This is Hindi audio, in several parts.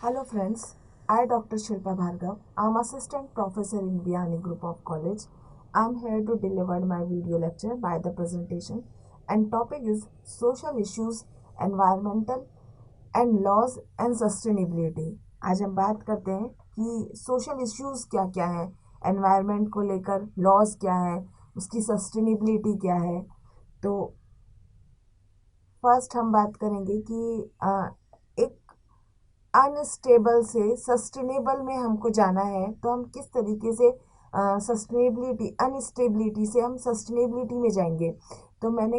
Hello friends, I Dr. Shilpa Bhargav. I'm assistant professor in Vianney Group of College. I'm here to deliver my video lecture by the presentation and topic is social issues, environmental and laws and sustainability. आज हम बात करते हैं कि सोशल इश्यूज क्या क्या है, एनवायरनमेंट को लेकर लॉज क्या है, उसकी सस्टेनेबिलिटी क्या है। तो फर्स्ट हम बात करेंगे कि एक अनस्टेबल से सस्टेनेबल में हमको जाना है तो हम किस तरीके से सस्टेनेबिलिटी अनस्टेबिलिटी से हम सस्टेनेबिलिटी में जाएंगे। तो मैंने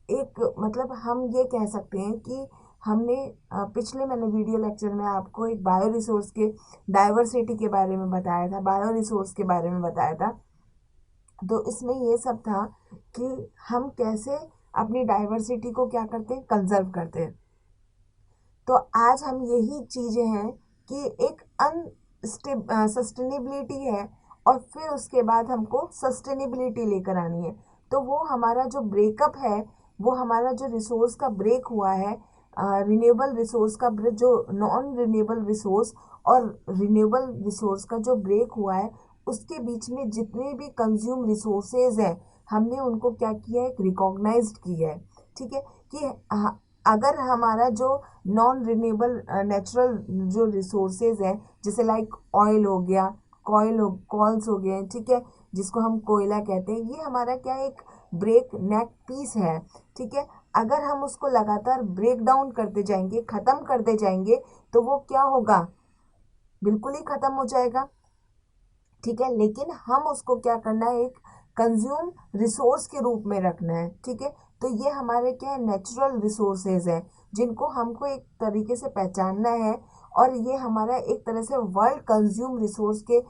एक मतलब हम ये कह सकते हैं कि हमने पिछले मैंने वीडियो लेक्चर में आपको एक बायो रिसोर्स के डाइवर्सिटी के बारे में बताया था, बायो रिसोर्स के बारे में बताया था। तो इसमें ये सब था कि हम कैसे अपनी डाइवर्सिटी को क्या करते हैं, कंजर्व करते हैं। तो आज हम यही चीज़ें हैं कि एक सस्टेनेबिलिटी है और फिर उसके बाद हमको सस्टेनेबिलिटी लेकर आनी है। तो वो हमारा जो ब्रेकअप है, वो हमारा जो रिसोर्स का ब्रेक हुआ है, रिन्यूएबल रिसोर्स का जो नॉन रिन्यूएबल रिसोर्स और रिन्यूएबल रिसोर्स का जो ब्रेक हुआ है, उसके बीच में जितने भी कंज्यूम रिसोर्सेज हैं हमने उनको क्या किया है, रिकॉग्नाइज्ड किया है। ठीक है कि अगर हमारा जो नॉन रिन्यूएबल नेचुरल जो रिसोर्सेज हैं, जैसे लाइक ऑयल हो गया, कॉल्स हो गए, ठीक है, जिसको हम कोयला कहते हैं, ये हमारा क्या एक ब्रेक नेक पीस है। ठीक है, अगर हम उसको लगातार ब्रेक डाउन करते जाएंगे, ख़त्म करते जाएंगे, तो वो क्या होगा, बिल्कुल ही ख़त्म हो जाएगा। ठीक है, लेकिन हम उसको क्या करना है, एक कंज्यूम रिसोर्स के रूप में रखना है। ठीक है, तो ये हमारे क्या है, नेचुरल रिसोर्सेज हैं जिनको हमको एक तरीके से पहचानना है और ये हमारा एक तरह से वर्ल्ड कंज्यूम रिसोर्स के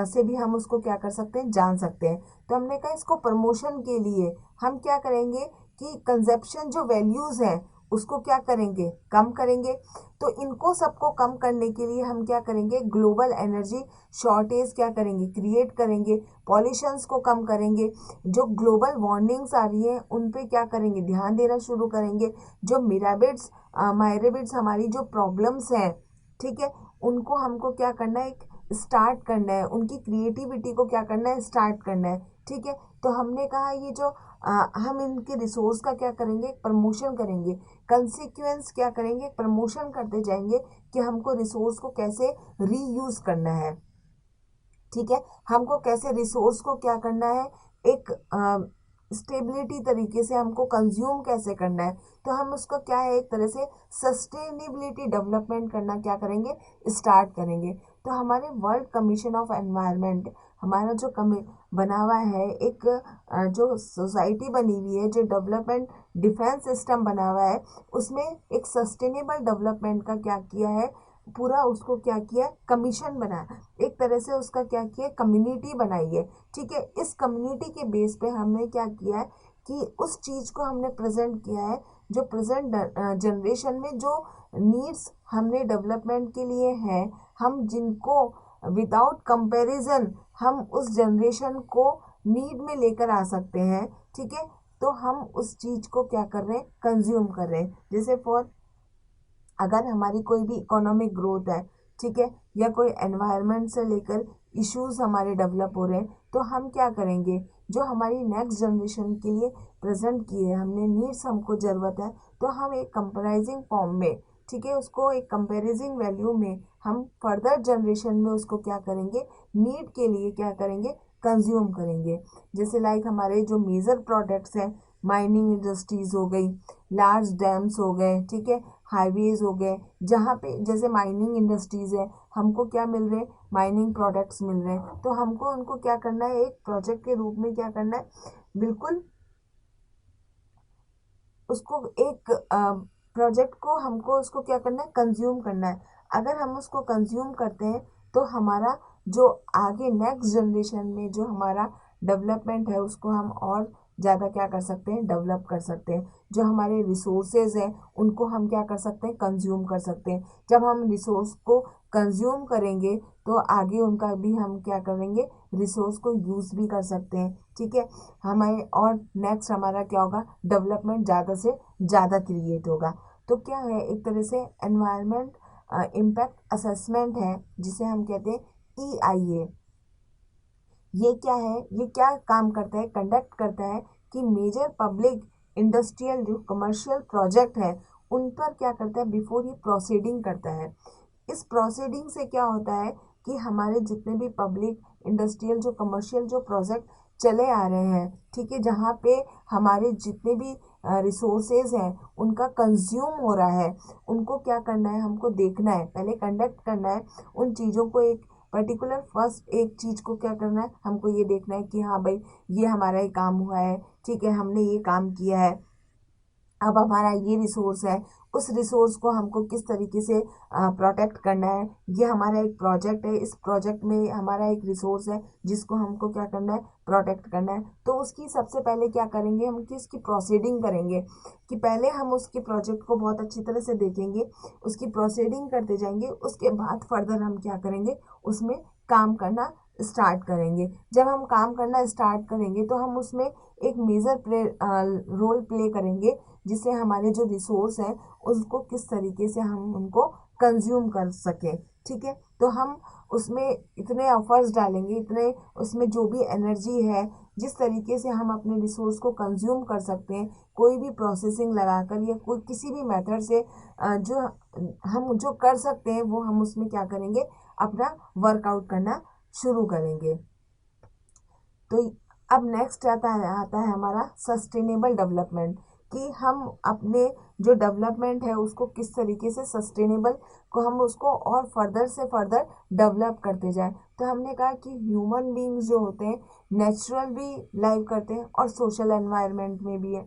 से भी हम उसको क्या कर सकते हैं, जान सकते हैं। तो हमने कहा इसको प्रमोशन के लिए हम क्या करेंगे कि कंजप्शन जो वैल्यूज़ हैं उसको क्या करेंगे, कम करेंगे। तो इनको सबको कम करने के लिए हम क्या करेंगे, ग्लोबल एनर्जी शॉर्टेज क्या करेंगे, क्रिएट करेंगे, पॉल्यूशंस को कम करेंगे, जो ग्लोबल वार्मिंग्स आ रही है उन पे क्या करेंगे, ध्यान देना शुरू करेंगे। जो मिराबिड्स मायरेबिड्स हमारी जो प्रॉब्लम्स हैं, ठीक है, उनको हमको क्या करना है, एक स्टार्ट करना है, उनकी क्रिएटिविटी को क्या करना है, स्टार्ट करना है। ठीक है, तो हमने कहा ये जो हम इनके रिसोर्स का क्या करेंगे, प्रमोशन करेंगे, कंसिक्वेंस क्या करेंगे, प्रमोशन करते जाएंगे कि हमको रिसोर्स को कैसे रीयूज करना है। ठीक है, हमको कैसे रिसोर्स को क्या करना है, एक स्टेबिलिटी तरीके से हमको कंज्यूम कैसे करना है। तो हम उसको क्या है, एक तरह से सस्टेनेबिलिटी डेवलपमेंट करना क्या करेंगे, स्टार्ट करेंगे। तो हमारे वर्ल्ड कमीशन ऑफ एनवायरनमेंट हमारा जो बना हुआ है, एक जो सोसाइटी बनी हुई है, जो डेवलपमेंट डिफेंस सिस्टम बना हुआ है, उसमें एक सस्टेनेबल डेवलपमेंट का क्या किया है, पूरा उसको क्या किया, कमीशन बनाया, एक तरह से उसका क्या किया, कम्युनिटी बनाई है। ठीक है, इस कम्युनिटी के बेस पे हमने क्या किया है कि उस चीज़ को हमने प्रेजेंट किया है, जो प्रेजेंट जनरेशन में जो नीड्स हमने डेवलपमेंट के लिए हैं, हम जिनको विदाउट कंपैरिजन हम उस जनरेशन को नीड में लेकर आ सकते हैं। ठीक है, तो हम उस चीज़ को क्या कर रहे हैं, कंज्यूम कर रहे हैं। जैसे फॉर अगर हमारी कोई भी इकोनॉमिक ग्रोथ है, ठीक है, या कोई एनवायरनमेंट से लेकर इश्यूज हमारे डेवलप हो रहे हैं, तो हम क्या करेंगे, जो हमारी नेक्स्ट जनरेशन के लिए प्रेजेंट किए हमने नीड्स, हमको ज़रूरत है, तो हम एक कंपेराइजिंग फॉर्म में, ठीक है, उसको एक कंपेरिजिंग वैल्यू में हम फर्दर जनरेशन में उसको क्या करेंगे, नीड के लिए क्या करेंगे, कंज्यूम करेंगे। जैसे लाइक हमारे जो मेजर प्रोडक्ट्स हैं, माइनिंग इंडस्ट्रीज हो गई, लार्ज डैम्स हो गए, ठीक है, हाईवेज हो गए, जहाँ पे जैसे माइनिंग इंडस्ट्रीज है, हमको क्या मिल रहे हैं, माइनिंग प्रोडक्ट्स मिल रहे हैं, तो हमको उनको क्या करना है, एक प्रोजेक्ट के रूप में क्या करना है, बिल्कुल उसको एक प्रोजेक्ट को हमको उसको क्या करना है, कंज्यूम करना है। अगर हम उसको कंज्यूम करते हैं तो हमारा जो आगे नेक्स्ट जनरेशन में जो हमारा डेवलपमेंट है उसको हम और ज़्यादा क्या कर सकते हैं, डेवलप कर सकते हैं। जो हमारे रिसोर्सेज हैं उनको हम क्या कर सकते हैं, कंज्यूम कर सकते हैं। जब हम रिसोर्स को कंज्यूम करेंगे तो आगे उनका भी हम क्या करेंगे, रिसोर्स को यूज़ भी कर सकते हैं। ठीक है, हमें और नेक्स्ट हमारा क्या होगा, डेवलपमेंट ज़्यादा से ज़्यादा क्रिएट होगा। तो क्या है, एक तरह से एनवायरनमेंट इम्पैक्ट असेसमेंट है जिसे हम कहते हैं EIA। ये क्या है, ये क्या काम करता है, कंडक्ट करता है कि मेजर पब्लिक इंडस्ट्रियल जो कमर्शियल प्रोजेक्ट है उन पर क्या करता है, बिफोर ही प्रोसीडिंग करता है। इस प्रोसीडिंग से क्या होता है कि हमारे जितने भी पब्लिक इंडस्ट्रियल जो कमर्शियल जो प्रोजेक्ट चले आ रहे हैं, ठीक है, जहाँ पे हमारे जितने भी रिसोर्सेज हैं उनका कंज्यूम हो रहा है, उनको क्या करना है, हमको देखना है, पहले कंडक्ट करना है उन चीज़ों को। एक पर्टिकुलर फर्स्ट एक चीज़ को क्या करना है, हमको ये देखना है कि हाँ भाई ये हमारा ये काम हुआ है, ठीक है, हमने ये काम किया है, अब हमारा ये रिसोर्स है, उस रिसोर्स को हमको किस तरीके से प्रोटेक्ट करना है। ये हमारा एक प्रोजेक्ट है, इस प्रोजेक्ट में हमारा एक रिसोर्स है जिसको हमको क्या करना है, प्रोटेक्ट करना है। तो उसकी सबसे पहले क्या करेंगे हम कि उसकी प्रोसीडिंग करेंगे, कि पहले हम उसके प्रोजेक्ट को बहुत अच्छी तरह से देखेंगे, उसकी प्रोसीडिंग करते जाएंगे, उसके बाद फर्दर हम क्या करेंगे, उसमें काम करना स्टार्ट करेंगे। जब हम काम करना स्टार्ट करेंगे तो हम उसमें एक मेजर रोल प्ले करेंगे, जिससे हमारे जो रिसोर्स हैं उसको किस तरीके से हम उनको कंज्यूम कर सकें। ठीक है, तो हम उसमें इतने एफर्ट्स डालेंगे, इतने उसमें जो भी एनर्जी है, जिस तरीके से हम अपने रिसोर्स को कंज्यूम कर सकते हैं, कोई भी प्रोसेसिंग लगाकर या कोई किसी भी मेथड से जो हम जो कर सकते हैं वो हम उसमें क्या करेंगे, अपना वर्कआउट करना शुरू करेंगे। तो अब नेक्स्ट आता है हमारा सस्टेनेबल डेवलपमेंट, कि हम अपने जो डेवलपमेंट है उसको किस तरीके से सस्टेनेबल को हम उसको और फर्दर से फर्दर डेवलप करते जाएं। तो हमने कहा कि ह्यूमन बींग्स जो होते हैं नेचुरल भी लाइव करते हैं और सोशल एनवायरनमेंट में भी है,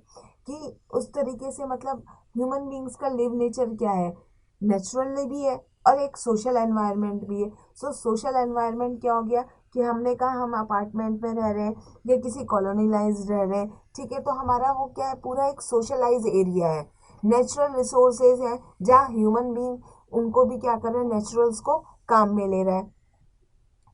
कि उस तरीके से मतलब ह्यूमन बींग्स का लिव नेचर क्या है, नेचुरली भी है और एक सोशल एनवायरनमेंट भी है। सो सोशल एनवायरनमेंट क्या हो गया कि हमने कहा हम अपार्टमेंट में रह रहे हैं या किसी कॉलोनीलाइज रह रहे हैं, ठीक है, तो हमारा वो क्या है, पूरा एक सोशलाइज एरिया है, नेचुरल रिसोर्सेज है जहाँ ह्यूमन बींग उनको भी क्या कर रहे हैं, नेचुरल्स को काम में ले रहा है।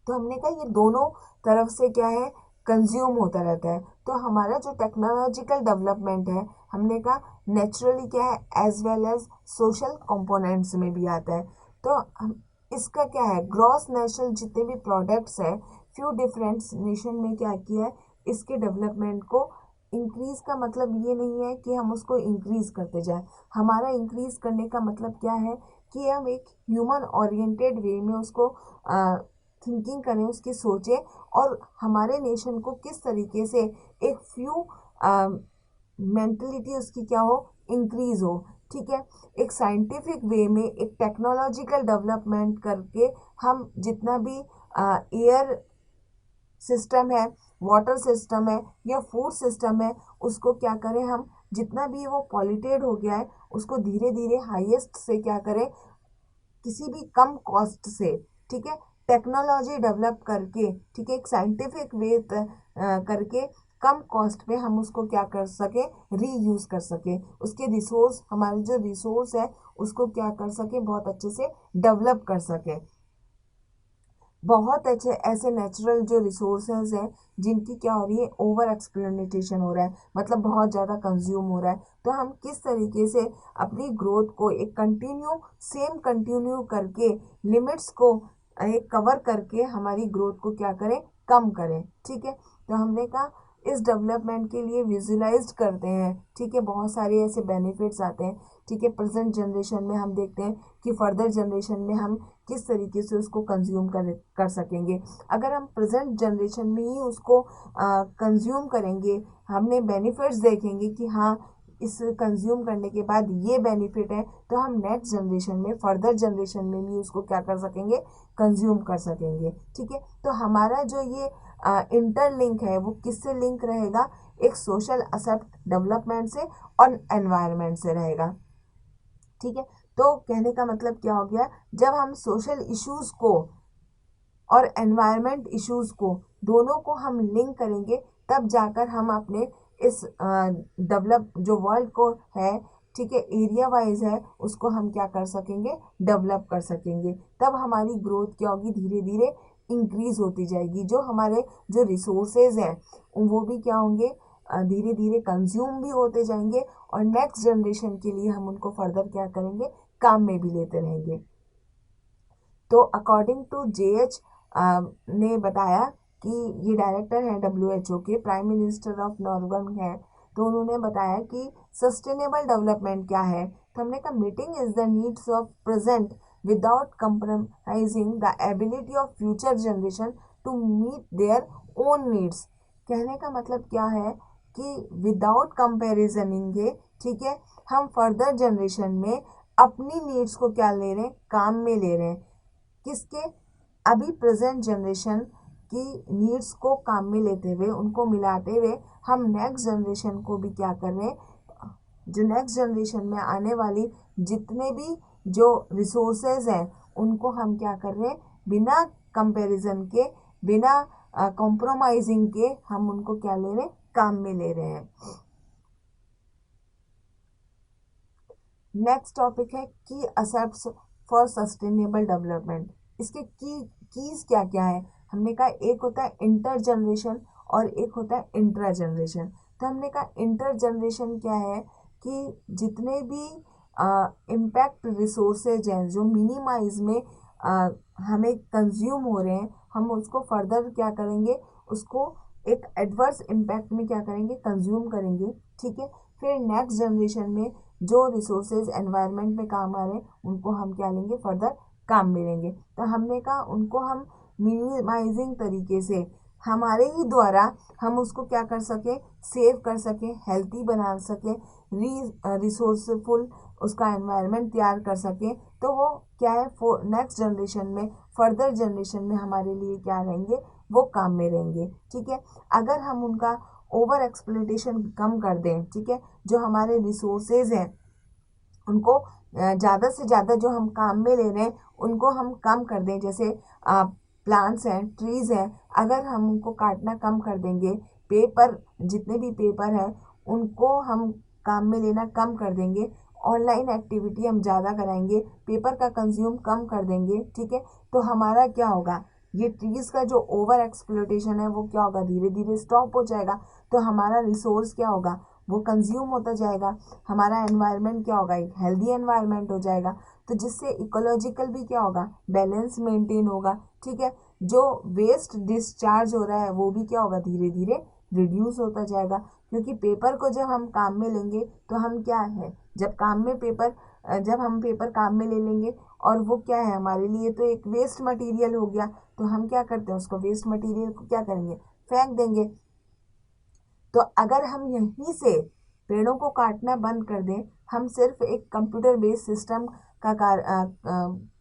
तो हमने कहा ये दोनों तरफ से क्या है, कंज्यूम होता रहता है। तो हमारा जो टेक्नोलॉजिकल डेवलपमेंट है, हमने कहा नेचुरली क्या है as well as social components में भी आता है। तो इसका क्या है, ग्रॉस नेशनल जितने भी प्रोडक्ट्स हैं, फ्यू डिफरेंट नेशन में क्या किया है, इसके डेवलपमेंट को इंक्रीज का मतलब ये नहीं है कि हम उसको इंक्रीज करते जाएं। हमारा इंक्रीज करने का मतलब क्या है कि हम एक ह्यूमन ओरिएंटेड वे में उसको थिंकिंग करें, उसकी सोचें, और हमारे नेशन को किस तरीके से एक फ्यू मेंटलिटी उसकी क्या हो, इंक्रीज हो। ठीक है, एक साइंटिफिक वे में एक टेक्नोलॉजिकल डेवलपमेंट करके हम जितना भी एयर सिस्टम है, वाटर सिस्टम है या फूड सिस्टम है, उसको क्या करें हम, जितना भी वो पॉल्यूटेड हो गया है उसको धीरे धीरे हाईएस्ट से क्या करें, किसी भी कम कॉस्ट से, ठीक है, टेक्नोलॉजी डेवलप करके, ठीक है, एक साइंटिफिक वे करके कम कॉस्ट पे हम उसको क्या कर सके, रीयूज कर सके, उसके रिसोर्स, हमारे जो रिसोर्स है उसको क्या कर सके, बहुत अच्छे से डेवलप कर सके। बहुत अच्छे ऐसे नेचुरल जो रिसोर्सेज हैं जिनकी क्या हो रही है, ओवर एक्सप्लोइटेशन हो रहा है, मतलब बहुत ज़्यादा कंज्यूम हो रहा है। तो हम किस तरीके से अपनी ग्रोथ को एक कंटिन्यू करके लिमिट्स को एक कवर करके हमारी ग्रोथ को क्या करें, कम करें। ठीक है, तो हमने कहा इस डेवलपमेंट के लिए विजुलाइज करते हैं, ठीक है, बहुत सारे ऐसे बेनिफिट्स आते हैं। ठीक है, प्रेजेंट जनरेशन में हम देखते हैं कि फर्दर जनरेशन में हम किस तरीके से उसको कंज्यूम कर सकेंगे। अगर हम प्रेजेंट जनरेशन में ही उसको कंज्यूम करेंगे, हमने बेनिफिट्स देखेंगे कि हाँ इस कंज्यूम करने के बाद ये बेनिफिट है, तो हम नेक्स्ट जनरेशन में, फर्दर जनरेशन में भी उसको क्या कर सकेंगे, कंज्यूम कर सकेंगे। ठीक है, तो हमारा जो ये इंटरलिंक है वो किससे लिंक रहेगा, एक सोशल एक्सेप्ट डेवलपमेंट से और एनवायरनमेंट से रहेगा। ठीक है, तो कहने का मतलब क्या हो गया, जब हम सोशल इश्यूज को और एनवायरनमेंट इश्यूज को दोनों को हम लिंक करेंगे, तब जाकर हम अपने इस डेवलप जो वर्ल्ड को है, ठीक है, एरिया वाइज है, उसको हम क्या कर सकेंगे, डेवलप कर सकेंगे। तब हमारी ग्रोथ क्या होगी, धीरे धीरे इंक्रीज होती जाएगी। जो हमारे जो रिसोर्सेज हैं वो भी क्या होंगे, धीरे धीरे कंज्यूम भी होते जाएंगे और नेक्स्ट जनरेशन के लिए हम उनको फर्दर क्या करेंगे, काम में भी लेते रहेंगे। तो अकॉर्डिंग टू JH ने बताया कि ये डायरेक्टर है WHO के, प्राइम मिनिस्टर ऑफ नॉर्वे है, तो उन्होंने बताया कि सस्टेनेबल डेवलपमेंट क्या है। तो हमने कहा meeting is the needs of present without compromising the ability of future generation to meet their own needs. कहने का मतलब क्या है कि विदाउट कंपेरिजनिंग, ठीक है, हम फर्दर जनरेशन में अपनी नीड्स को क्या ले रहे हैं, काम में ले रहे हैं। किसके? अभी प्रेजेंट जनरेशन की नीड्स को काम में लेते हुए, उनको मिलाते हुए हम नेक्स्ट जनरेशन को भी क्या कर रहे हैं, जो नेक्स्ट जनरेशन में आने वाली जितने भी जो रिसोर्सेज हैं उनको हम क्या कर रहे हैं, बिना कंपैरिजन के, बिना कॉम्प्रोमाइजिंग के हम उनको क्या ले रहे हैं, काम में ले रहे हैं। नेक्स्ट टॉपिक है की एसेट्स फॉर सस्टेनेबल डेवलपमेंट। इसके कीज क्या क्या है? हमने कहा एक होता है इंटर जनरेशन और एक होता है इंट्रा जनरेशन। तो हमने कहा इंटर जनरेशन क्या है कि जितने भी इम्पैक्ट रिसोर्सेज हैं जो मिनिमाइज में हमें कंज्यूम हो रहे हैं, हम उसको फर्दर क्या करेंगे, उसको एक एडवर्स इम्पैक्ट में क्या करेंगे, कंज्यूम करेंगे, ठीक है। फिर नेक्स्ट जनरेशन में जो रिसोर्सेज एनवायरनमेंट में काम आ रहे हैं उनको हम क्या लेंगे, फर्दर काम में लेंगे। तो हमने कहा उनको हम मिनिमाइजिंग तरीके से हमारे ही द्वारा हम उसको क्या कर सकें, सेव कर सकें, हेल्थी बना सकें, रिसोर्सफुल उसका एनवायरनमेंट तैयार कर सकें। तो वो क्या है, नेक्स्ट जनरेशन में, फर्दर जनरेशन में हमारे लिए क्या रहेंगे, वो काम में रहेंगे, ठीक है। अगर हम उनका ओवर एक्सप्लोइटेशन कम कर दें, ठीक है, जो हमारे रिसोर्सेज हैं उनको ज़्यादा से ज़्यादा जो हम काम में ले रहे हैं उनको हम कम कर दें, जैसे प्लांट्स हैं, ट्रीज़ हैं, अगर हम उनको काटना कम कर देंगे, पेपर, जितने भी पेपर हैं उनको हम काम में लेना कम कर देंगे, ऑनलाइन एक्टिविटी हम ज़्यादा कराएंगे, पेपर का कंज्यूम कम कर देंगे, ठीक है, तो हमारा क्या होगा, ये ट्रीज़ का जो ओवर एक्सप्लोइटेशन है वो क्या होगा, धीरे धीरे स्टॉप हो जाएगा। तो हमारा रिसोर्स क्या होगा, वो कंज्यूम होता जाएगा, हमारा एनवायरनमेंट क्या होगा, एक हेल्दी एनवायरनमेंट हो जाएगा। तो जिससे इकोलॉजिकल भी क्या होगा, बैलेंस मेंटेन होगा, ठीक है। जो वेस्ट डिस्चार्ज हो रहा है वो भी क्या होगा, धीरे धीरे रिड्यूस होता जाएगा। क्योंकि पेपर को जब हम काम में लेंगे तो हम क्या है, जब काम में पेपर जब हम पेपर काम में ले लेंगे और वो क्या है हमारे लिए तो एक वेस्ट मटेरियल हो गया, तो हम क्या करते हैं, उसको वेस्ट मटेरियल को क्या करेंगे, फेंक देंगे। तो अगर हम यहीं से पेड़ों को काटना बंद कर दें, हम सिर्फ एक कंप्यूटर बेस्ड सिस्टम का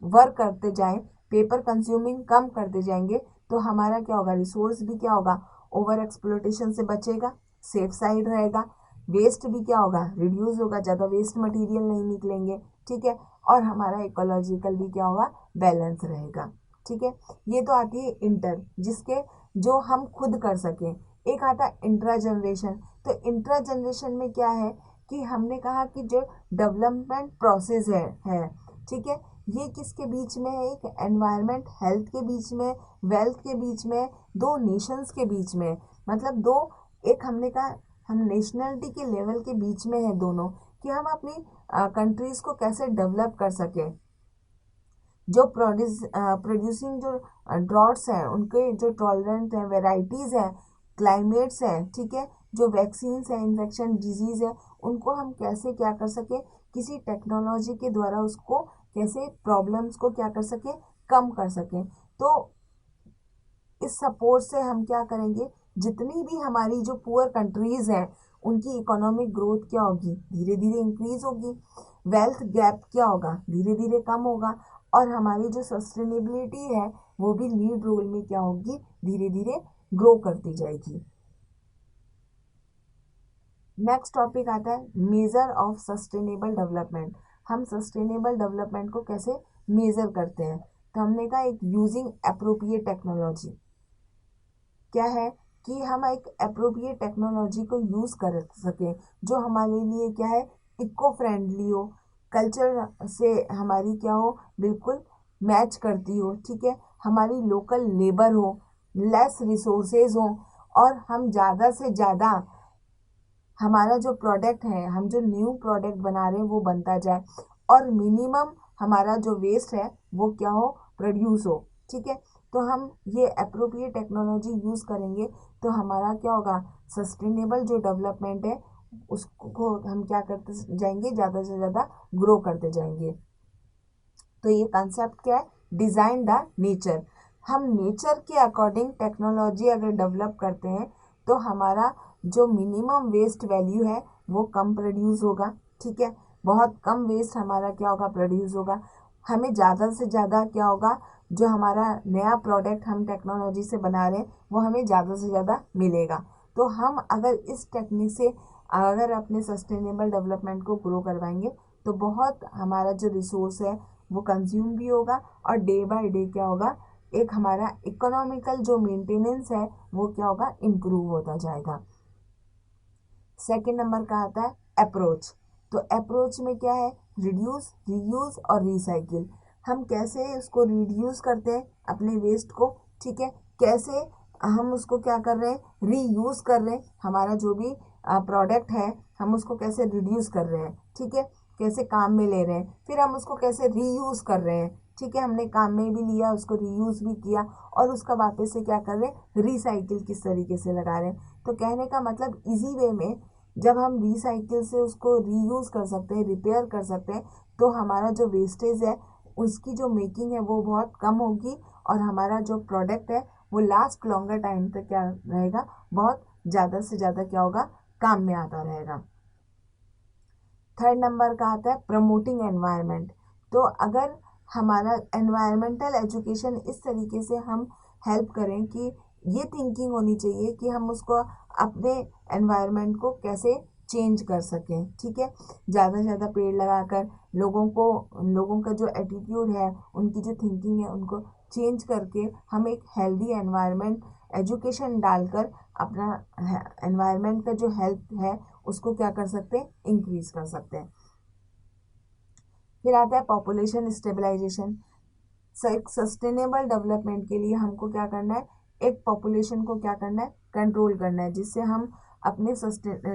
वर्क करते जाएं, पेपर कंज्यूमिंग कम करते जाएंगे, तो हमारा क्या होगा, रिसोर्स भी क्या होगा, ओवर एक्सप्लोइटेशन से बचेगा, सेफ साइड रहेगा, वेस्ट भी क्या होगा, रिड्यूस होगा, ज़्यादा वेस्ट मटेरियल नहीं निकलेंगे, ठीक है, और हमारा इकोलॉजिकल भी क्या होगा, बैलेंस रहेगा, ठीक है। ये तो आती है इंटर, जिसके जो हम खुद कर सकें। एक आता है इंट्रा जनरेशन। तो इंट्रा जनरेशन में क्या है कि हमने कहा कि जो डेवलपमेंट प्रोसेस है, ठीक है, ये किसके बीच में है, एक एनवायरनमेंट हेल्थ के बीच में, वेल्थ के बीच में, दो नेशंस के बीच में, मतलब दो, एक हमने कहा हम नेशनलिटी के लेवल के बीच में है दोनों, कि हम अपनी कंट्रीज को कैसे डेवलप कर सकें। जो प्रोड्यूसिंग जो ड्रॉट्स हैं उनके जो टॉलरेंट हैं, वेराइटीज़ हैं, क्लाइमेट्स हैं, ठीक है, जो वैक्सीन्स हैं, इन्फेक्शन डिजीज़ है, उनको हम कैसे क्या कर सकें, किसी टेक्नोलॉजी के द्वारा उसको कैसे प्रॉब्लम्स को क्या कर सकें, कम कर सकें। तो इस सपोर्ट से हम क्या करेंगे, जितनी भी हमारी जो पुअर कंट्रीज हैं उनकी इकोनॉमिक ग्रोथ क्या होगी, धीरे धीरे इंक्रीज होगी, वेल्थ गैप क्या होगा, धीरे धीरे कम होगा, और हमारी जो सस्टेनेबिलिटी है वो भी लीड रोल में क्या होगी, धीरे धीरे ग्रो करती जाएगी। नेक्स्ट टॉपिक आता है मेजर ऑफ सस्टेनेबल डेवलपमेंट। हम सस्टेनेबल डेवलपमेंट को कैसे मेजर करते हैं, तो हमने कहा एक यूजिंग अप्रोप्रिएट टेक्नोलॉजी। क्या है कि हम एक अप्रोप्रिएट टेक्नोलॉजी को यूज़ कर सकें जो हमारे लिए क्या है, इको फ्रेंडली हो, कल्चर से हमारी क्या हो, बिल्कुल मैच करती हो, ठीक है, हमारी लोकल लेबर हो, लेस रिसोर्सेज हो, और हम ज़्यादा से ज़्यादा हमारा जो प्रोडक्ट है, हम जो न्यू प्रोडक्ट बना रहे हैं वो बनता जाए, और मिनिमम हमारा जो वेस्ट है वो क्या हो, प्रोड्यूस हो। ठीक है, तो हम ये अप्रोप्रिएट टेक्नोलॉजी यूज़ करेंगे तो हमारा क्या होगा, सस्टेनेबल जो डेवलपमेंट है उसको हम क्या करते जाएंगे, ज़्यादा से ज़्यादा ग्रो करते जाएंगे। तो ये कंसेप्ट क्या है, डिज़ाइन द नेचर। हम नेचर के अकॉर्डिंग टेक्नोलॉजी अगर डेवलप करते हैं तो हमारा जो मिनिमम वेस्ट वैल्यू है वो कम प्रोड्यूस होगा। ठीक है, बहुत कम वेस्ट हमारा क्या होगा, प्रोड्यूस होगा। हमें ज़्यादा से ज़्यादा क्या होगा, जो हमारा नया प्रोडक्ट हम टेक्नोलॉजी से बना रहे हैं वो हमें ज़्यादा से ज़्यादा मिलेगा। तो हम अगर इस टेक्निक से अगर अपने सस्टेनेबल डेवलपमेंट को ग्रो करवाएंगे तो बहुत हमारा जो रिसोर्स है वो कंज्यूम भी होगा और डे बाय डे क्या होगा, एक हमारा इकोनॉमिकल जो मेंटेनेंस है वो क्या होगा, इम्प्रूव होता जाएगा। सेकेंड नंबर का आता है अप्रोच। तो अप्रोच में क्या है, रिड्यूस, रीयूज और रिसाइकिल। हम कैसे उसको रिड्यूस करते हैं अपने वेस्ट को। ठीक है, कैसे हम उसको क्या कर रहे हैं, रीयूज कर रहे हैं, हमारा जो भी प्रोडक्ट है हम उसको कैसे रिड्यूस कर रहे हैं। ठीक है, कैसे काम में ले रहे हैं, फिर हम उसको कैसे रीयूज कर रहे हैं। ठीक है, हमने काम में भी लिया, उसको रीयूज भी किया और उसका वापस से क्या कर रहे हैं, रिसाइकिल किस तरीके से लगा रहे हैं। तो कहने का मतलब इजी वे में जब हम रिसाइकिल से उसको रीयूज कर सकते हैं, रिपेयर कर सकते हैं, तो हमारा जो वेस्टेज है उसकी जो मेकिंग है वो बहुत कम होगी और हमारा जो प्रोडक्ट है वो लास्ट लॉन्गर टाइम तक क्या रहेगा, बहुत ज़्यादा से ज़्यादा क्या होगा, काम में आता रहेगा। थर्ड नंबर का आता है प्रमोटिंग एनवायरनमेंट। तो अगर हमारा एनवायरमेंटल एजुकेशन इस तरीके से हम हेल्प करें कि ये थिंकिंग होनी चाहिए कि हम उसको अपने एनवायरनमेंट को कैसे चेंज कर सकें। ठीक है, ज़्यादा से ज़्यादा पेड़ लगाकर लोगों का जो एटीट्यूड है, उनकी जो थिंकिंग है, उनको चेंज करके हम एक हेल्दी एनवायरनमेंट एजुकेशन डालकर अपना एनवायरनमेंट का जो हेल्थ है उसको क्या कर सकते हैं, इंक्रीज कर सकते हैं। फिर आता है पॉपुलेशन स्टेबलाइजेशन। एक सस्टेनेबल डेवलपमेंट के लिए हमको क्या करना है, एक पॉपुलेशन को क्या करना है, कंट्रोल करना है, जिससे हम अपने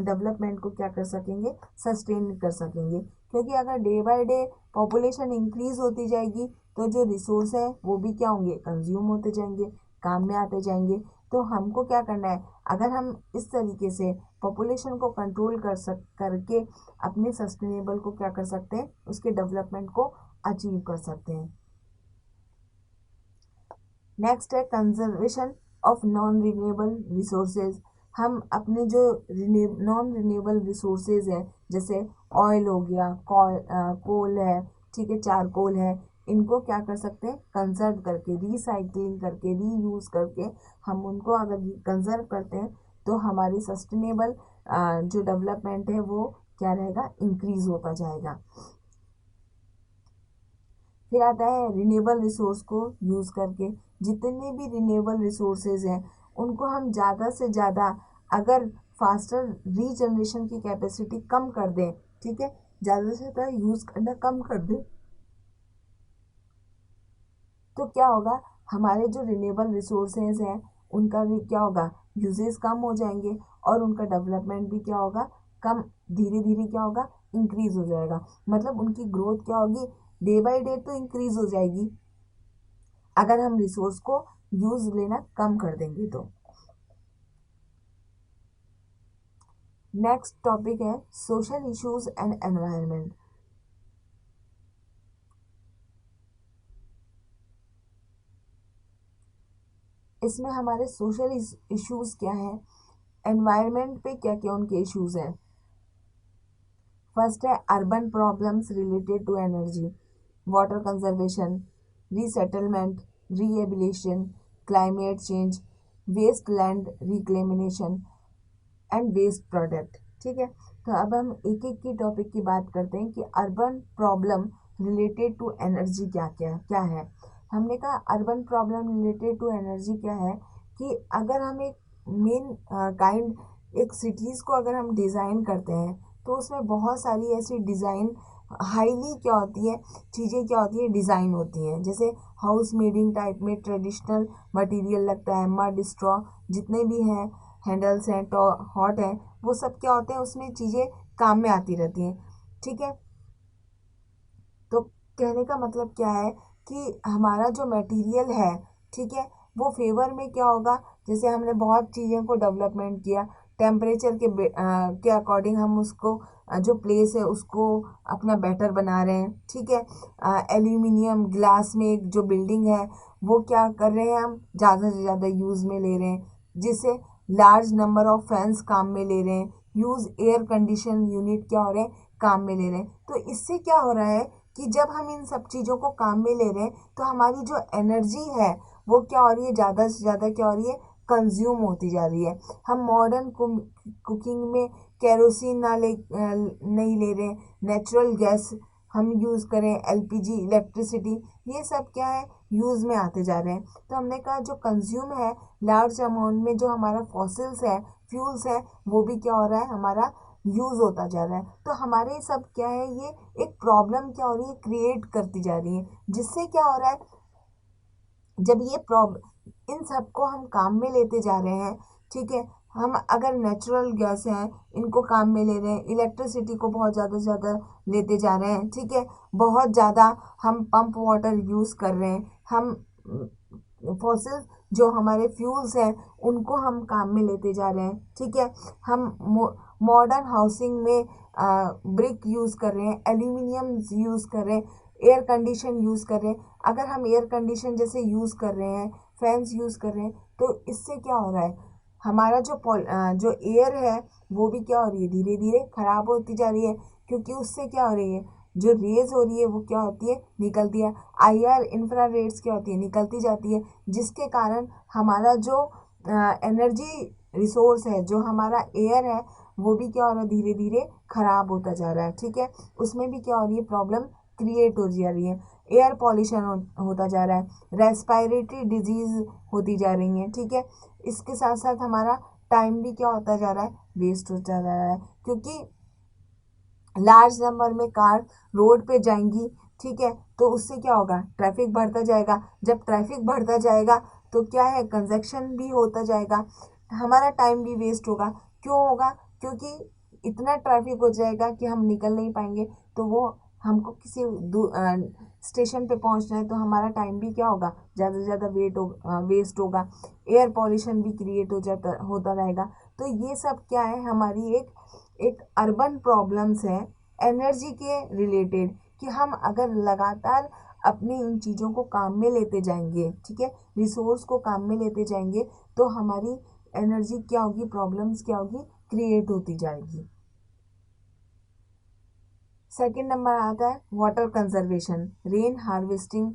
डेवलपमेंट को क्या कर सकेंगे, सस्टेन कर सकेंगे। क्योंकि अगर day by day population increase होती जाएगी तो जो रिसोर्स है वो भी क्या होंगे, कंज्यूम होते जाएंगे, काम में आते जाएंगे। तो हमको क्या करना है, अगर हम इस तरीके से पॉपुलेशन को कंट्रोल करके अपने सस्टेनेबल को क्या कर सकते हैं, उसके डेवलपमेंट को अचीव कर सकते हैं। नेक्स्ट है conservation of non renewable resources. हम अपने जो नॉन रिन्यूएबल रिसोर्सेज है, जैसे ऑयल हो गया, कोल है, ठीक है, चारकोल है, इनको क्या कर सकते हैं, कंजर्व करके, रिसाइकलिंग करके, रीयूज करके हम उनको अगर कंजर्व करते हैं तो हमारी सस्टेनेबल जो डेवलपमेंट है वो क्या रहेगा, इंक्रीज होता जाएगा। फिर आता है रिन्यूएबल रिसोर्स को यूज़ करके जितने भी रिन्यूएबल रिसोर्सेज हैं उनको हम ज़्यादा से ज़्यादा, अगर फास्टर रीजनरेशन की कैपेसिटी कम कर दें, ठीक है, ज़्यादा से ज़्यादा यूज़ करना कम कर दें, तो क्या होगा, हमारे जो रिन्यूएबल रिसोर्सेज हैं उनका भी क्या होगा, यूजेस कम हो जाएंगे और उनका डेवलपमेंट भी क्या होगा, कम, धीरे धीरे क्या होगा, इंक्रीज हो जाएगा। मतलब उनकी ग्रोथ क्या होगी, डे बाय डे तो इंक्रीज हो जाएगी अगर हम रिसोर्स को यूज लेना कम कर देंगे तो। नेक्स्ट टॉपिक है सोशल इश्यूज एंड एनवायरनमेंट। इसमें हमारे सोशल इश्यूज क्या हैं, एनवायरनमेंट पे क्या क्या उनके इश्यूज हैं। फर्स्ट है urban problems related to energy, water conservation, resettlement, rehabilitation, climate change, waste land reclamination and waste product. ठीक है, तो अब हम एक एक की टॉपिक की बात करते हैं कि urban problem related to energy क्या क्या क्या है। हमने कहा urban problem related to energy क्या है कि अगर हम एक मेन एक सिटीज़ को अगर हम डिज़ाइन करते हैं तो उसमें बहुत सारी ऐसी डिज़ाइन हाईली क्या होती है, चीज़ें क्या होती है, डिज़ाइन होती हैं। जैसे हाउस मेडिंग टाइप में ट्रेडिशनल मटेरियल लगता है, मड स्ट्रॉ जितने भी हैं, हैंडल्स हैं, हॉट हैं, वो सब क्या होते हैं, उसमें चीज़ें काम में आती रहती हैं। ठीक है, तो कहने का मतलब क्या है कि हमारा जो मटेरियल है, ठीक है, वो फेवर में क्या होगा, जैसे हमने बहुत चीज़ों को डेवलपमेंट किया, टेम्परेचर के अकॉर्डिंग हम उसको जो प्लेस है उसको अपना बेटर बना रहे हैं, ठीक है। एल्यूमिनियम ग्लास में एक जो बिल्डिंग है वो क्या कर रहे हैं, हम ज़्यादा से ज़्यादा यूज़ में ले रहे हैं, जिससे लार्ज नंबर ऑफ फैंस काम में ले रहे हैं, यूज़ एयर कंडीशन यूनिट क्या हो रहे हैं, काम में ले रहे हैं। तो इससे क्या हो रहा है कि जब हम इन सब चीज़ों को काम में ले रहे हैं तो हमारी जो एनर्जी है वो क्या हो रही है, ज़्यादा से ज़्यादा क्या हो रही है, कंज्यूम होती जा रही है। हम मॉडर्न कुकिंग में केरोसिन नहीं ले रहे, नेचुरल गैस हम यूज़ करें, एलपीजी इलेक्ट्रिसिटी, ये सब क्या है, यूज़ में आते जा रहे हैं। तो हमने कहा जो कंज्यूम है लार्ज अमाउंट में, जो हमारा फॉसिल्स है, फ्यूल्स है, वो भी क्या हो रहा है, हमारा यूज़ होता जा रहा है। तो हमारे सब क्या है, ये एक प्रॉब्लम क्या हो रही है, क्रिएट करती जा रही है, जिससे क्या हो रहा है, जब ये प्रॉब्लम इन सबको हम काम में लेते जा रहे हैं, ठीक है, हम अगर नेचुरल गैस हैं इनको काम में ले रहे हैं, इलेक्ट्रिसिटी को बहुत ज़्यादा से ज़्यादा लेते जा रहे हैं, ठीक है, बहुत ज़्यादा हम पंप वाटर यूज़ कर रहे हैं, हम फॉसिल जो हमारे फ्यूल्स हैं उनको हम काम में लेते जा रहे हैं, ठीक है। हम मॉडर्न हाउसिंग में ब्रिक यूज़ कर रहे हैं, एल्यूमिनियम यूज़ कर रहे हैं, एयर कंडीशन यूज़ कर रहे हैं। अगर हम एयर कंडीशन जैसे यूज़ कर रहे हैं, फैंस यूज़ कर रहे हैं, तो इससे क्या हो रहा है, हमारा जो एयर है वो भी क्या हो रही है, धीरे धीरे खराब होती जा रही है, क्योंकि उससे क्या हो रही है, जो रेज हो रही है वो क्या होती है, निकलती है, आईआर इंफ्रारेड्स क्या होती है, निकलती जाती है, जिसके कारण हमारा जो एनर्जी रिसोर्स है, जो हमारा एयर है, वो भी क्या हो रहा है, धीरे धीरे खराब होता जा रहा है, ठीक है। उसमें भी क्या हो रही है, प्रॉब्लम क्रिएट हो जा रही है, एयर पॉल्यूशन होता जा रहा है, रेस्पिरेटरी डिजीज होती जा रही है, ठीक है। इसके साथ साथ हमारा टाइम भी क्या होता जा रहा है, वेस्ट होता जा रहा है, क्योंकि लार्ज नंबर में कार रोड पे जाएंगी, ठीक है, तो उससे क्या होगा, ट्रैफिक बढ़ता जाएगा, जब ट्रैफिक बढ़ता जाएगा तो क्या है, कंजक्शन भी होता जाएगा, हमारा टाइम भी वेस्ट होगा। क्यों होगा, क्योंकि इतना ट्रैफिक हो जाएगा कि हम निकल नहीं पाएंगे, तो वो हमको किसी स्टेशन पे पहुंचना है तो हमारा टाइम भी क्या होगा, ज़्यादा से ज़्यादा वेस्ट होगा, एयर पॉल्यूशन भी क्रिएट होता रहेगा। तो ये सब क्या है, हमारी एक एक अर्बन प्रॉब्लम्स है एनर्जी के रिलेटेड, कि हम अगर लगातार अपनी इन चीज़ों को काम में लेते जाएंगे, ठीक है, रिसोर्स को काम में लेते जाएंगे, तो हमारी एनर्जी क्या होगी, प्रॉब्लम्स क्या होगी, क्रिएट होती जाएगी। सेकंड नंबर आता है water conservation, rain harvesting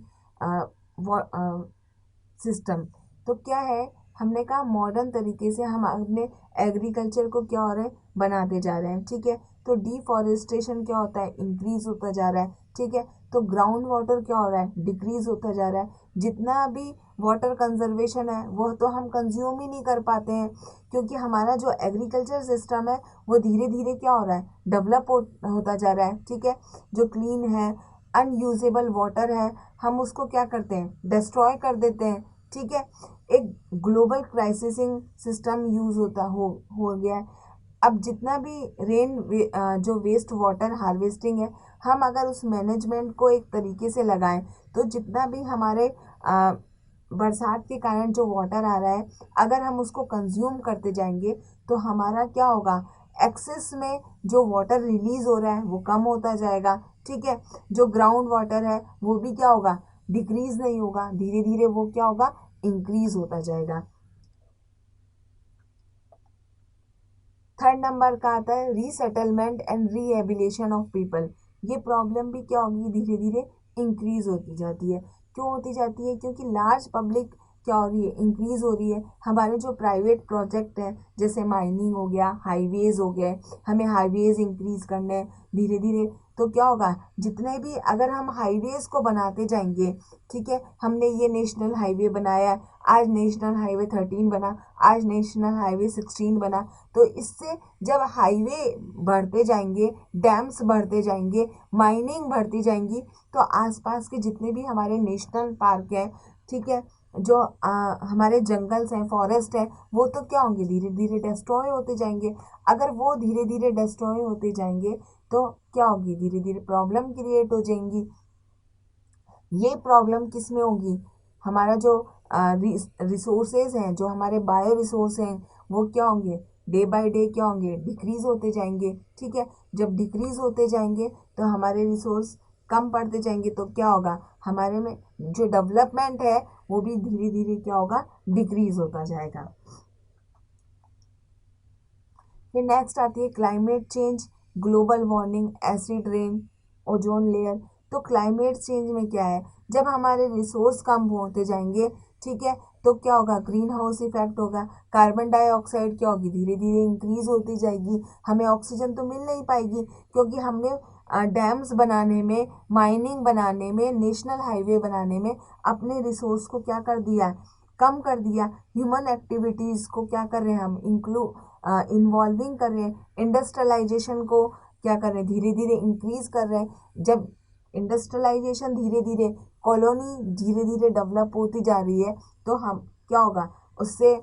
system. तो क्या है, हमने कहा मॉडर्न तरीके से हम अपने एग्रीकल्चर को क्या हो रहे हैं, बनाते जा रहे हैं, ठीक है। तो डिफॉरेस्टेशन क्या होता है, इंक्रीज होता जा रहा है, ठीक है। तो ग्राउंड वाटर क्या हो रहा है, डिक्रीज होता जा रहा है, जितना भी वाटर कंजर्वेशन है वो तो हम कंज्यूम ही नहीं कर पाते हैं, क्योंकि हमारा जो एग्रीकल्चर सिस्टम है वो धीरे धीरे क्या हो रहा है, डेवलप होता जा रहा है, ठीक है। जो क्लीन है, अनयूजेबल वाटर है, हम उसको क्या करते हैं, डिस्ट्रॉय कर देते हैं, ठीक है। एक ग्लोबल क्राइसिसिंग सिस्टम यूज हो गया है। अब जितना भी जो वेस्ट वाटर हार्वेस्टिंग है, हम अगर उस मैनेजमेंट को एक तरीके से लगाएं, तो जितना भी हमारे बरसात के कारण जो वाटर आ रहा है, अगर हम उसको कंज्यूम करते जाएंगे तो हमारा क्या होगा, एक्सेस में जो वाटर रिलीज हो रहा है वो कम होता जाएगा, ठीक है। जो ग्राउंड वाटर है वो भी क्या होगा, डिक्रीज नहीं होगा, धीरे धीरे वो क्या होगा, इंक्रीज होता जाएगा। थर्ड नंबर का आता है रीसेटलमेंट एंड रीहेबिलिटेशन ऑफ पीपल। ये प्रॉब्लम भी क्या होगी, धीरे धीरे इंक्रीज होती जाती है। क्यों होती जाती है, क्योंकि लार्ज पब्लिक क्या हो रही है, इंक्रीज हो रही है। हमारे जो प्राइवेट प्रोजेक्ट हैं, जैसे माइनिंग हो गया, हाईवेज हो गए, हमें हाईवेज इंक्रीज करने हैं धीरे धीरे, तो क्या होगा, जितने भी अगर हम हाईवेज को बनाते जाएंगे, ठीक है, हमने ये नेशनल हाईवे बनाया, आज नेशनल हाईवे 13 बना, आज नेशनल हाईवे 16 बना, तो इससे जब हाईवे बढ़ते जाएंगे, डैम्स बढ़ते जाएंगे, माइनिंग बढ़ती जाएंगी, तो आसपास के जितने भी हमारे नेशनल पार्क हैं, ठीक है, जो हमारे जंगल्स हैं, फॉरेस्ट है, वो तो क्या होंगे, धीरे धीरे डिस्ट्रॉय होते जाएंगे। अगर वो धीरे धीरे डिस्ट्रॉय होते जाएंगे तो क्या होगी, धीरे धीरे प्रॉब्लम क्रिएट हो जाएंगी। ये प्रॉब्लम किस में होगी, हमारा जो रिसोर्सेज हैं, जो हमारे बायो रिसोर्स हैं, वो क्या होंगे, डे बाय डे क्या होंगे, डिक्रीज होते जाएंगे। ठीक है, जब डिक्रीज होते जाएंगे तो हमारे रिसोर्स कम पड़ते जाएंगे, तो क्या होगा, हमारे में जो डेवलपमेंट है वो भी धीरे धीरे क्या होगा, डिक्रीज होता जाएगा। फिर नेक्स्ट आती है climate change, global warming, acid rain, ozone layer. तो क्लाइमेट चेंज में क्या है, जब हमारे रिसोर्स कम होते जाएंगे, ठीक है, तो क्या होगा, ग्रीन हाउस इफेक्ट होगा, कार्बन डाइऑक्साइड क्या होगी, धीरे धीरे इंक्रीज होती जाएगी, हमें ऑक्सीजन तो मिल नहीं पाएगी, क्योंकि हमने डैम्स बनाने में, माइनिंग बनाने में, नेशनल हाईवे बनाने में अपने रिसोर्स को क्या कर दिया, कम कर दिया। ह्यूमन एक्टिविटीज़ को क्या कर रहे हैं हम, इन्वॉल्विंग कर रहे हैं, इंडस्ट्रियलाइजेशन को क्या कर रहे हैं, धीरे धीरे इंक्रीज कर रहे हैं। जब इंडस्ट्रियलाइजेशन धीरे धीरे, कॉलोनी धीरे धीरे डेवलप होती जा रही है, तो हम क्या होगा, उससे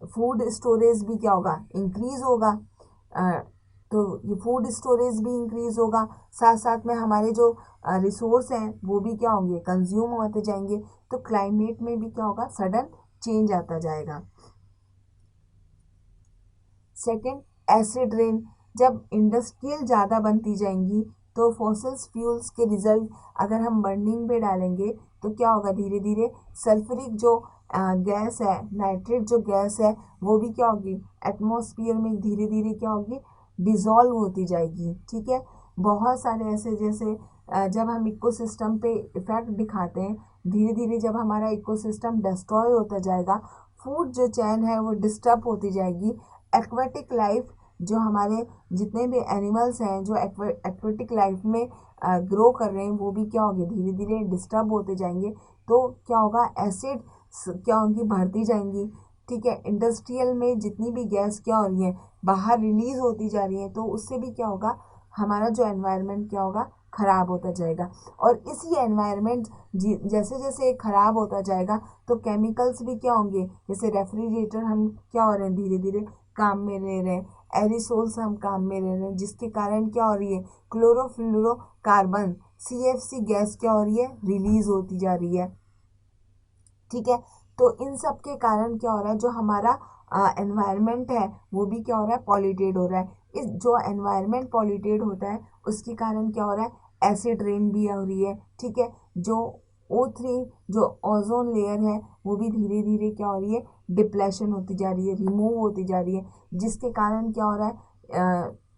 फूड स्टोरेज भी क्या होगा, इंक्रीज होगा। तो ये फूड स्टोरेज भी इंक्रीज होगा, साथ साथ में हमारे जो रिसोर्स हैं वो भी क्या होंगे, कंज्यूम होते जाएंगे, तो क्लाइमेट में भी क्या होगा, सडन चेंज आता जाएगा। सेकेंड, एसिड रेन, जब इंडस्ट्रियल ज़्यादा बनती जाएंगी तो फॉसिल्स फ्यूल्स के रिजल्ट अगर हम बर्निंग पे डालेंगे तो क्या होगा, धीरे धीरे सल्फ्यूरिक जो गैस है, नाइट्रेट जो गैस है, वो भी क्या होगी, एटमॉस्फेयर में धीरे धीरे क्या होगी, डिजॉल्व होती जाएगी। ठीक है, बहुत सारे ऐसे, जैसे जब हम इकोसिस्टम पे इफेक्ट दिखाते हैं, धीरे धीरे जब हमारा इकोसिस्टम डिस्ट्रॉय होता जाएगा, फूड जो चैन है वो डिस्टर्ब होती जाएगी, एक्वेटिक लाइफ, जो हमारे जितने भी एनिमल्स हैं जो एक्वेटिक लाइफ में ग्रो कर रहे हैं, वो भी क्या होंगे, धीरे धीरे डिस्टर्ब होते जाएंगे। तो क्या होगा, एसिड क्या होंगी, बढ़ती जाएंगी। ठीक है, इंडस्ट्रियल में जितनी भी गैस क्या हो रही है, बाहर रिलीज होती जा रही है, तो उससे भी क्या होगा, हमारा जो एनवायरनमेंट क्या होगा, खराब होता जाएगा। और इसी एनवायरनमेंट जैसे जैसे खराब होता जाएगा, तो केमिकल्स भी क्या होंगे, जैसे रेफ्रिजरेटर हम क्या हो रहे हैं, धीरे धीरे काम में ले रहे हैं, एरिसोल्स हम काम में ले रहे हैं, जिसके कारण क्या हो रही है, क्लोरोफ्लोरोकार्बन, CFC गैस क्या हो रही है, रिलीज होती जा रही है। ठीक है, तो इन सब के कारण क्या हो रहा है, जो हमारा एनवायरनमेंट है वो भी क्या हो रहा है, पॉल्यूटेड हो रहा है। इस जो एनवायरनमेंट पॉल्यूटेड होता है उसके कारण क्या हो रहा है, एसिड रेन भी हो रही है। ठीक है, जो O3 जो ओजोन लेयर है वो भी धीरे धीरे क्या हो रही है, डिप्लेशन होती जा रही है, रिमूव होती जा रही है, जिसके कारण क्या हो रहा है,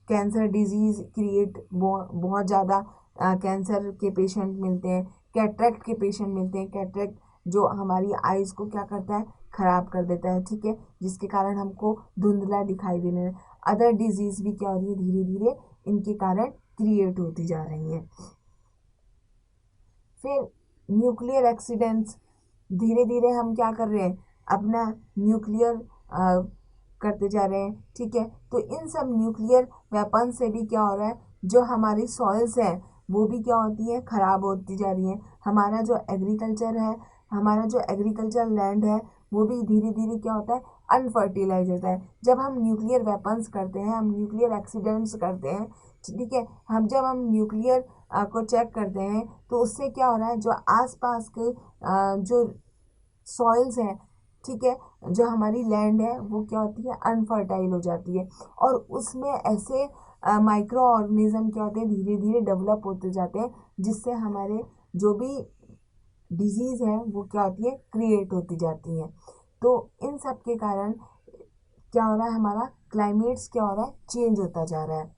कैंसर डिजीज क्रिएट, बहुत ज़्यादा कैंसर के पेशेंट मिलते हैं, कैटरेक्ट के पेशेंट मिलते हैं। कैटरेक्ट जो हमारी आइज़ को क्या करता है, खराब कर देता है। ठीक है, जिसके कारण हमको धुंधला दिखाई देने, अदर डिजीज भी क्या हो रही है, धीरे धीरे इनके कारण क्रिएट होती जा रही है। फिर न्यूक्लियर एक्सीडेंट्स, धीरे धीरे हम क्या कर रहे हैं, अपना न्यूक्लियर करते जा रहे हैं। ठीक है, तो इन सब न्यूक्लियर वेपन से भी क्या हो रहा है, जो हमारी सॉइल्स हैं वो भी क्या होती है, खराब होती जा रही है। हमारा जो एग्रीकल्चर है, हमारा जो एग्रीकल्चर लैंड है, वो भी धीरे धीरे क्या होता है, अनफर्टिलाइज होता है। जब हम न्यूक्लियर वेपन्स करते हैं, हम न्यूक्लियर एक्सीडेंट्स करते हैं, ठीक है, हम जब हम न्यूक्लियर को चेक करते हैं, तो उससे क्या हो रहा है, जो आसपास के जो सॉइल्स हैं, ठीक है, जो हमारी लैंड है वो क्या होती है, अनफर्टाइल हो जाती है, और उसमें ऐसे माइक्रो ऑर्गेनिज्म क्या होते हैं, धीरे धीरे डेवलप होते जाते हैं, जिससे हमारे जो भी डिजीज है वो क्या होती है, क्रिएट होती जाती है। तो इन सब के कारण क्या हो रहा है, हमारा क्लाइमेट्स क्या हो रहा है, चेंज होता जा रहा है।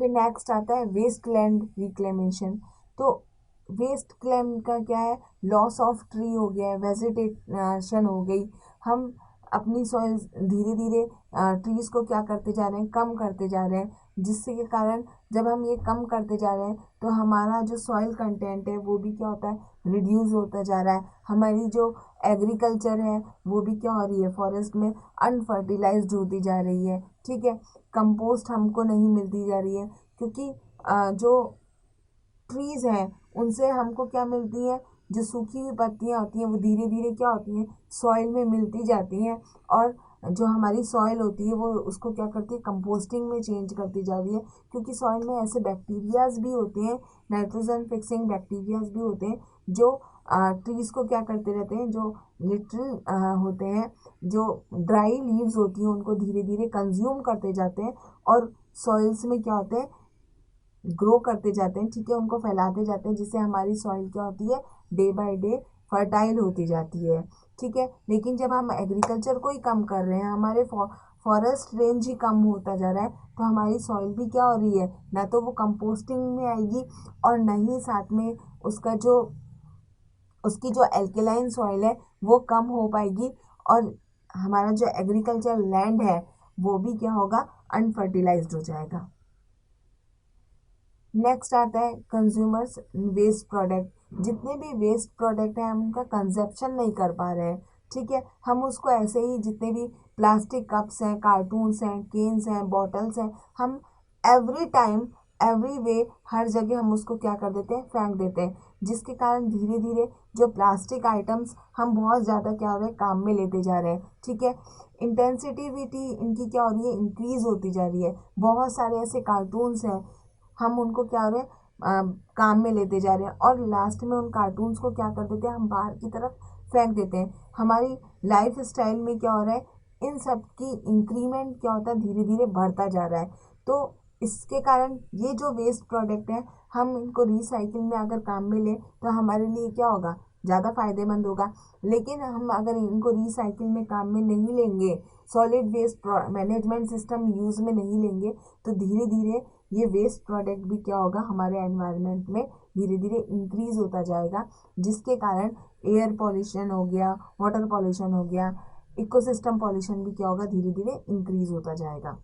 फिर नेक्स्ट आता है वेस्ट लैंड रिक्लेमेशन। तो वेस्ट क्लेम का क्या है, लॉस ऑफ ट्री हो गया है, वेजिटेशन हो गई, हम अपनी सॉइल धीरे धीरे ट्रीज को क्या करते जा रहे हैं, कम करते जा रहे हैं, जिससे के कारण जब हम ये कम करते जा रहे हैं तो हमारा जो सॉइल कंटेंट है वो भी क्या होता है, रिड्यूस होता जा रहा है। हमारी जो एग्रीकल्चर है वो भी क्या हो रही है, फॉरेस्ट में अनफर्टिलाइज्ड होती जा रही है। ठीक है, कंपोस्ट हमको नहीं मिलती जा रही है, क्योंकि जो ट्रीज हैं उनसे हमको क्या मिलती है, जो सूखी हुई पत्तियां होती हैं वो धीरे धीरे क्या होती हैं, सॉइल में मिलती जाती हैं, और जो हमारी सॉइल होती है वो उसको क्या करती है, कंपोस्टिंग में चेंज करती जा रही है, क्योंकि सॉइल में ऐसे बैक्टीरियाज भी होते हैं, नाइट्रोजन फिक्सिंग बैक्टीरियाज भी होते हैं, जो ट्रीज को क्या करते रहते हैं, जो लिटरल होते हैं, जो ड्राई लीव्स होती हैं उनको धीरे धीरे कंज्यूम करते जाते हैं और सॉइल्स में क्या होते हैं, ग्रो करते जाते हैं, ठीक है, उनको फैलाते जाते हैं, जिससे हमारी सॉइल क्या होती है, डे बाय डे फर्टाइल होती जाती है, ठीक है। लेकिन जब हम एग्रीकल्चर को ही कम कर रहे हैं, हमारे फॉरेस्ट रेंज ही कम होता जा रहा है, तो हमारी सॉइल भी क्या हो रही है, ना तो वो कंपोस्टिंग में आएगी और न ही साथ में उसका जो उसकी जो एल्केलाइन सॉइल है वो कम हो पाएगी, और हमारा जो एग्रीकल्चर लैंड है वो भी क्या होगा, अनफर्टिलाइज्ड हो जाएगा। नेक्स्ट आता है कंज्यूमर्स वेस्ट प्रोडक्ट। जितने भी वेस्ट प्रोडक्ट हैं हम उनका कंजप्शन नहीं कर पा रहे हैं, ठीक है, हम उसको ऐसे ही जितने भी प्लास्टिक कप्स हैं, कार्टून्स हैं, केन्स हैं, बॉटल्स हैं, हम एवरी टाइम एवरी वे हर जगह हम उसको क्या कर देते हैं, फेंक देते हैं, जिसके कारण धीरे धीरे जो प्लास्टिक आइटम्स हम बहुत ज़्यादा क्या हो रहे हैं, काम में लेते जा रहे हैं, ठीक है। इंटेंसिटिविटी इनकी क्या हो रही है, इंक्रीज होती जा रही है। बहुत सारे ऐसे कार्टून्स हैं, हम उनको क्या हो रहे हैं, काम में लेते जा रहे हैं, और लास्ट में उन कार्टून्स को क्या कर देते हैं, हम बाहर की तरफ फेंक देते हैं। हमारी लाइफ स्टाइल में क्या हो रहा है, इन सब की इंक्रीमेंट क्या होता है, धीरे धीरे बढ़ता जा रहा है। तो इसके कारण ये जो वेस्ट प्रोडक्ट है, हम इनको रिसाइकिल में अगर काम में लें तो हमारे लिए क्या होगा, ज़्यादा फायदेमंद होगा। लेकिन हम अगर इनको रिसाइकिल में काम में नहीं लेंगे, solid waste management system use में नहीं लेंगे, तो धीरे धीरे ये वेस्ट प्रोडक्ट भी क्या होगा, हमारे एनवायरनमेंट में धीरे धीरे इंक्रीज होता जाएगा, जिसके कारण एयर पॉल्यूशन हो गया, वाटर पॉल्यूशन हो गया, इकोसिस्टम पॉल्यूशन भी क्या होगा, धीरे धीरे इंक्रीज होता जाएगा।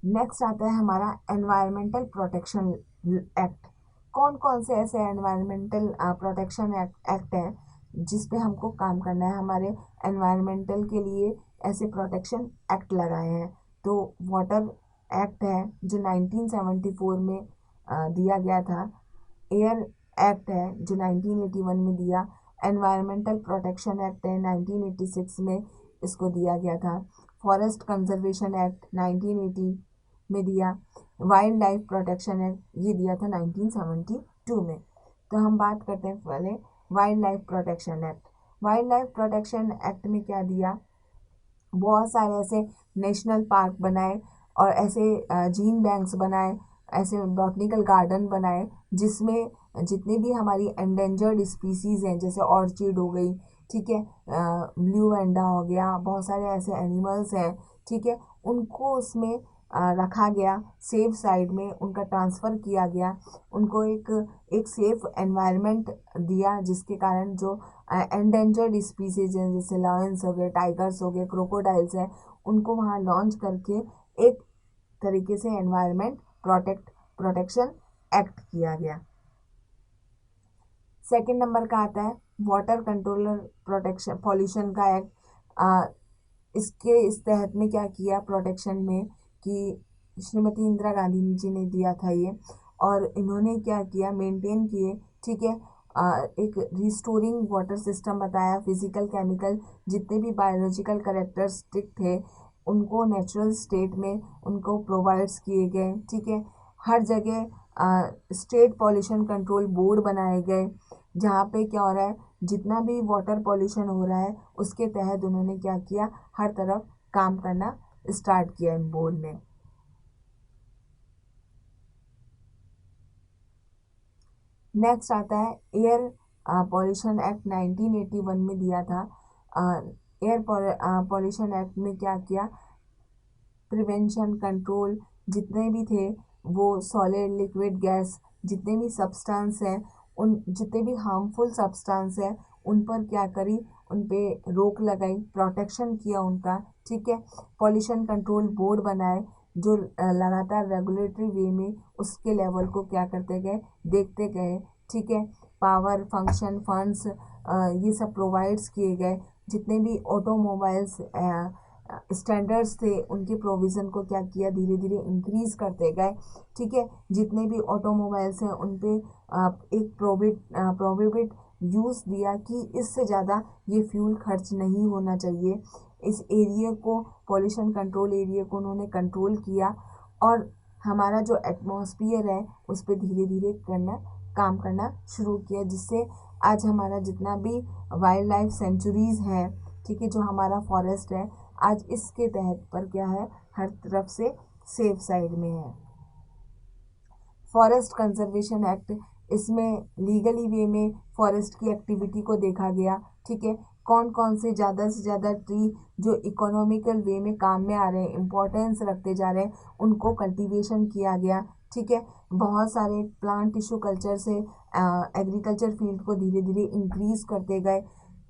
नेक्स्ट आता है हमारा एनवायरमेंटल प्रोटेक्शन एक्ट। कौन कौन से ऐसे एनवायरमेंटल प्रोटेक्शन एक्ट है जिस पे हमको काम करना है, हमारे एनवायरमेंटल के लिए ऐसे प्रोटेक्शन एक्ट लगाए हैं। तो वाटर एक्ट है जो 1974 में दिया गया था। एयर एक्ट है जो 1981 में दिया। एनवायरमेंटल प्रोटेक्शन एक्ट है 1986 में इसको दिया गया था। फॉरेस्ट कंजर्वेशन एक्ट 1980 में दिया। वाइल्ड लाइफ प्रोटेक्शन एक्ट ये दिया था 1972 में। तो हम बात करते हैं पहले wild life protection act. Wild life protection act में क्या दिया, बहुत सारे ऐसे नेशनल पार्क बनाए और ऐसे जीन बैंक्स बनाए, ऐसे बॉटनिकल गार्डन बनाए, जिसमें जितनी भी हमारी एंडेंजर्ड स्पीसीज़ हैं, जैसे ऑर्चिड हो गई, ठीक है, ब्लू एंडा हो गया, बहुत सारे ऐसे एनिमल्स हैं, ठीक है, उनको उसमें रखा गया, सेफ साइड में उनका ट्रांसफ़र किया गया, उनको एक सेफ एनवायरनमेंट दिया, जिसके कारण जो एंडेंजर्ड स्पीसीज हैं जैसे लायंस हो गए, टाइगर्स हो गए, क्रोकोडाइल्स हैं, उनको वहाँ लॉन्च करके एक तरीके से एनवायरनमेंट प्रोटेक्शन एक्ट किया गया। सेकंड नंबर का आता है वाटर कंट्रोलर प्रोटेक्शन पॉल्यूशन का एक्ट। इस तहत में क्या किया प्रोटेक्शन में कि श्रीमती इंदिरा गांधी जी ने दिया था ये, और इन्होंने क्या किया, मेंटेन किए, ठीक है, एक रिस्टोरिंग वाटर सिस्टम बताया, फिजिकल केमिकल जितने भी बायोलॉजिकल कैरेक्टरिस्टिक थे उनको नेचुरल स्टेट में उनको प्रोवाइड्स किए गए, ठीक है। हर जगह स्टेट पॉल्यूशन कंट्रोल बोर्ड बनाए गए, जहाँ पे क्या हो रहा है, जितना भी वाटर पॉल्यूशन हो रहा है उसके तहत उन्होंने क्या किया, हर तरफ काम करना स्टार्ट किया इन बोर्ड ने। नेक्स्ट आता है एयर पॉल्यूशन एक्ट 1981 में दिया था। एयर पॉल्यूशन एक्ट में क्या किया, प्रिवेंशन कंट्रोल जितने भी थे, वो सॉलिड लिक्विड गैस जितने भी सब्सटेंस हैं, उन जितने भी हार्मफुल सब्सटेंस हैं उन पर क्या करी, उन पे रोक लगाई, प्रोटेक्शन किया उनका, ठीक है। पॉल्यूशन कंट्रोल बोर्ड बनाए जो लगातार रेगुलेटरी वे में उसके लेवल को क्या करते गए, देखते गए, ठीक है। पावर फंक्शन फंड्स ये सब प्रोवाइड्स किए गए। जितने भी ऑटोमोबाइल्स स्टैंडर्ड्स थे उनके प्रोविज़न को क्या किया, धीरे धीरे इंक्रीज़ करते गए, ठीक है। जितने भी ऑटोमोबाइल्स हैं उन पे एक प्रोहिबिट यूज़ दिया कि इससे ज़्यादा ये फ्यूल खर्च नहीं होना चाहिए, इस एरिया को, पॉल्यूशन कंट्रोल एरिया को उन्होंने कंट्रोल किया और हमारा जो एटमॉस्फेयर है उस पर धीरे धीरे काम करना शुरू किया, जिससे आज हमारा जितना भी वाइल्ड लाइफ सेंचुरीज है, ठीक है, जो हमारा फॉरेस्ट है, आज इसके तहत पर क्या है, हर तरफ से सेफ साइड में है। फॉरेस्ट कंजर्वेशन एक्ट, इसमें लीगली वे में फॉरेस्ट की एक्टिविटी को देखा गया, ठीक है, कौन कौन से ज़्यादा ट्री जो इकोनॉमिकल वे में काम में आ रहे हैं, इम्पोर्टेंस रखते जा रहे हैं, उनको कल्टीवेशन किया गया, ठीक है। बहुत सारे प्लांट टिश्यू कल्चर से एग्रीकल्चर फील्ड को धीरे धीरे इंक्रीज करते गए,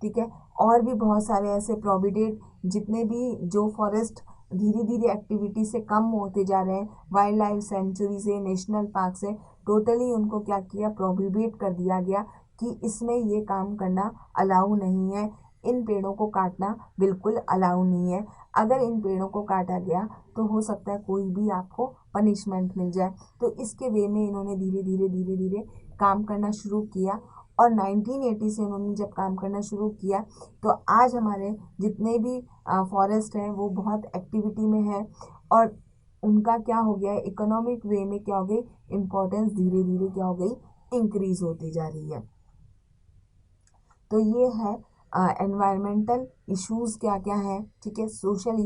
ठीक है। और भी बहुत सारे ऐसे प्रोविडेड जितने भी जो फॉरेस्ट धीरे धीरे एक्टिविटी से कम होते जा रहे हैं, वाइल्ड लाइफ सेंचुरी से, नेशनल पार्क से, टोटली उनको क्या किया, प्रोहिबिट कर दिया गया कि इसमें ये काम करना अलाउ नहीं है, इन पेड़ों को काटना बिल्कुल अलाउ नहीं है। अगर इन पेड़ों को काटा गया तो हो सकता है कोई भी आपको पनिशमेंट मिल जाए। तो इसके वे में इन्होंने धीरे धीरे काम करना शुरू किया और 1980 से उन्होंने जब काम करना शुरू किया तो आज हमारे जितने भी फॉरेस्ट हैं वो बहुत एक्टिविटी में है और उनका क्या हो गया है, इकोनॉमिक वे में क्या हो गई, इम्पोर्टेंस धीरे धीरे क्या हो गई, इंक्रीज होती जा रही है। तो ये है एनवायरमेंटल इश्यूज क्या क्या है, ठीक है, सोशल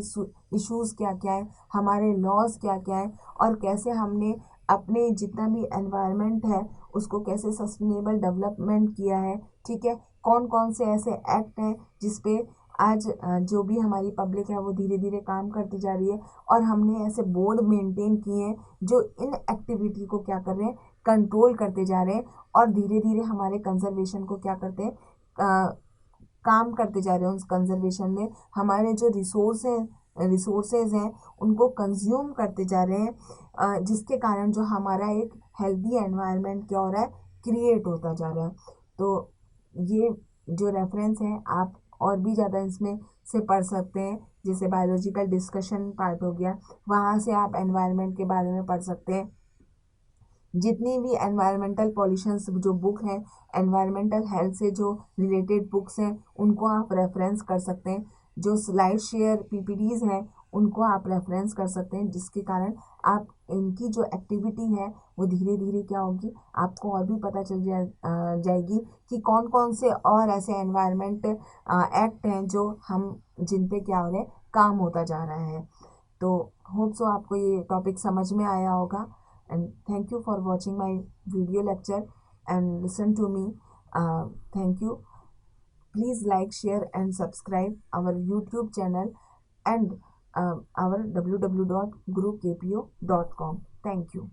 इश्यूज क्या क्या है, हमारे लॉज क्या क्या है और कैसे हमने अपने जितना भी एनवायरनमेंट है उसको कैसे सस्टेनेबल डेवलपमेंट किया है, ठीक है। कौन कौन से ऐसे एक्ट हैं जिसपे आज जो भी हमारी पब्लिक है वो धीरे धीरे काम करती जा रही है और हमने ऐसे बोर्ड मेंटेन किए हैं जो इन एक्टिविटी को क्या कर रहे हैं, कंट्रोल करते जा रहे हैं और धीरे धीरे हमारे कंजर्वेशन को क्या करते हैं, काम करते जा रहे हैं। उस कंजर्वेशन में हमारे जो रिसोर्सेज हैं उनको कंज्यूम करते जा रहे हैं, जिसके कारण जो हमारा एक हेल्दी एनवायरनमेंट क्या हो रहा है, क्रिएट होता जा रहा है। तो ये जो रेफरेंस है आप और भी ज़्यादा इसमें से पढ़ सकते हैं, जैसे बायोलॉजिकल डिस्कशन पार्ट हो गया, वहाँ से आप एनवायरनमेंट के बारे में पढ़ सकते हैं। जितनी भी एनवायरमेंटल पॉल्यूशन जो बुक हैं, एनवायरमेंटल हेल्थ से जो रिलेटेड बुक्स हैं, उनको आप रेफरेंस कर सकते हैं। जो स्लाइड शेयर पीपीटीज हैं उनको आप रेफरेंस कर सकते हैं, जिसके कारण आप इनकी जो एक्टिविटी है वो धीरे धीरे क्या होगी, आपको और भी पता चल जाएगी कि कौन कौन से और ऐसे एनवायरमेंट एक्ट हैं जो हम जिन पे क्या हो रहे हैं, काम होता जा रहा है। तो होप सो आपको ये टॉपिक समझ में आया होगा and thank you for watching my video lecture and listen to me. Thank you. Please like, share and subscribe our YouTube channel and our www.gurukpo.com. Thank you.